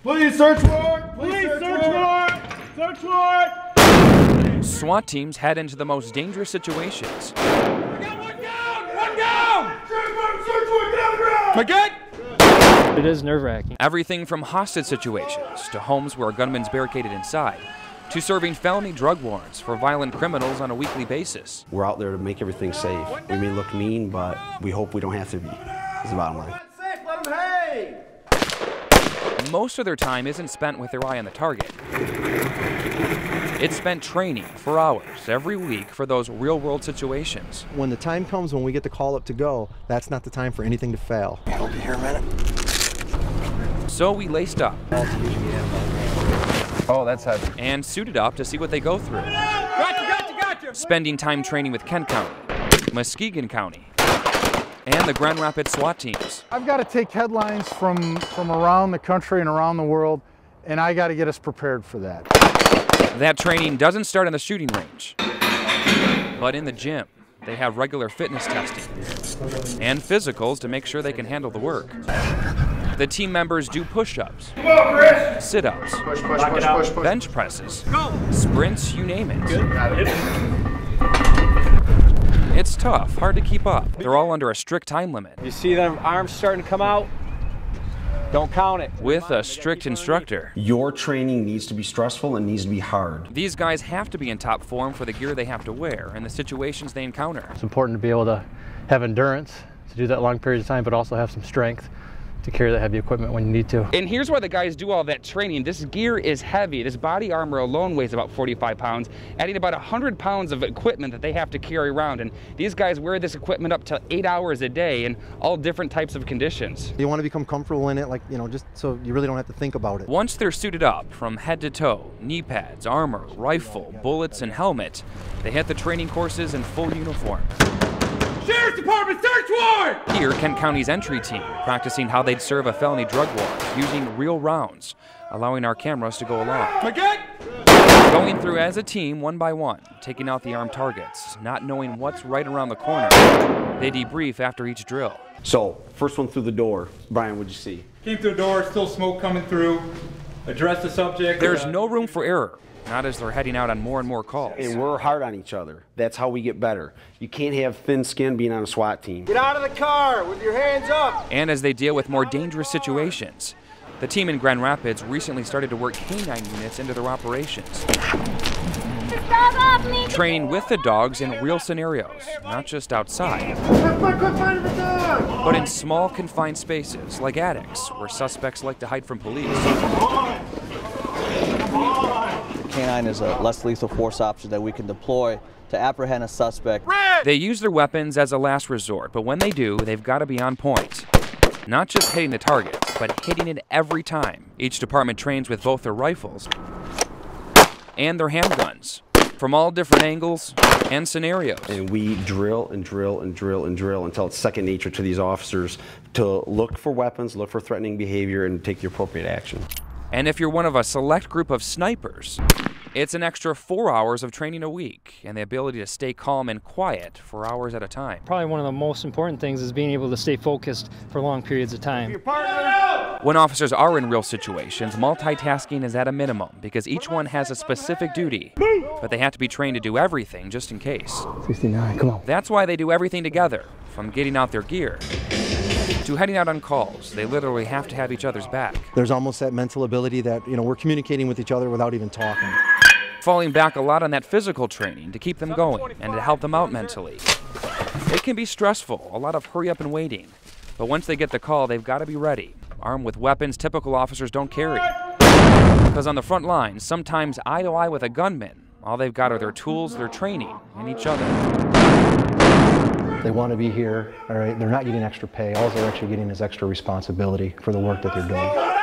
Please search warrant! Please search warrant! Search warrant! SWAT teams head into the most dangerous situations. We got one down! One down! Search warrant! Search warrant! Get on the ground! Again? It is nerve-wracking. Everything from hostage situations to homes where a gunman's barricaded inside, to serving felony drug warrants for violent criminals on a weekly basis. We're out there to make everything safe. We may look mean, but we hope we don't have to be. That's the bottom line. Not safe, let them hang! Most of their time isn't spent with their eye on the target. It's spent training for hours every week for those real-world situations. When the time comes when we get the call up to go, that's not the time for anything to fail. Hold you here a minute. So we laced up. Oh, that's heavy. And suited up to see what they go through. Gotcha! Spending time training with Kent County, Muskegon County, and the Grand Rapids SWAT teams. I've got to take headlines from around the country and around the world, and I got to get us prepared for that. That training doesn't start in the shooting range, but in the gym. They have regular fitness testing and physicals to make sure they can handle the work. The team members do push-ups, sit-ups, bench presses, sprints, you name it. It's tough, hard to keep up. They're all under a strict time limit. You see them arms starting to come out? Don't count it. With a strict instructor. Your training needs to be stressful and needs to be hard. These guys have to be in top form for the gear they have to wear and the situations they encounter. It's important to be able to have endurance to do that long period of time, but also have some strength to carry that heavy equipment when you need to. And here's why the guys do all that training. This gear is heavy. This body armor alone weighs about 45 pounds, adding about 100 pounds of equipment that they have to carry around. And these guys wear this equipment up to 8 hours a day in all different types of conditions. You want to become comfortable in it, like, just so you really don't have to think about it. Once they're suited up from head to toe, knee pads, armor, rifle, bullets, and helmet, they hit the training courses in full uniform. Sheriff's Department, search warrant! Here, Kent County's entry team, practicing how they'd serve a felony drug warrant using real rounds, allowing our cameras to go along. Again? Going through as a team, one by one, taking out the armed targets, not knowing what's right around the corner. They debrief after each drill. So, first one through the door. Brian, what'd you see? Came through the door, still smoke coming through. Address the subject. There's no room for error, not as they're heading out on more and more calls. And we're hard on each other. That's how we get better. You can't have thin skin being on a SWAT team. Get out of the car with your hands up! And as they deal with more dangerous situations, the team in Grand Rapids recently started to work canine units into their operations. Training with the dogs in real scenarios, not just outside, but in small confined spaces like attics where suspects like to hide from police. Canine is a less lethal force option that we can deploy to apprehend a suspect. They use their weapons as a last resort, but when they do, they've got to be on point. Not just hitting the target, but hitting it every time. Each department trains with both their rifles and their handguns, from all different angles and scenarios. And we drill and drill and drill and drill until it's second nature to these officers to look for weapons, look for threatening behavior, and take the appropriate action. And if you're one of a select group of snipers, it's an extra 4 hours of training a week and the ability to stay calm and quiet for hours at a time. Probably one of the most important things is being able to stay focused for long periods of time. When officers are in real situations, multitasking is at a minimum because each one has a specific duty, but they have to be trained to do everything just in case. 69, come on. That's why they do everything together, from getting out their gear to heading out on calls. They literally have to have each other's back. There's almost that mental ability that, we're communicating with each other without even talking. Falling back a lot on that physical training to keep them going and to help them out mentally. It can be stressful, a lot of hurry up and waiting. But once they get the call, they've got to be ready, armed with weapons typical officers don't carry. Because on the front lines, sometimes eye to eye with a gunman, all they've got are their tools, their training, and each other. They want to be here, all right? They're not getting extra pay. All they're actually getting is extra responsibility for the work that they're doing.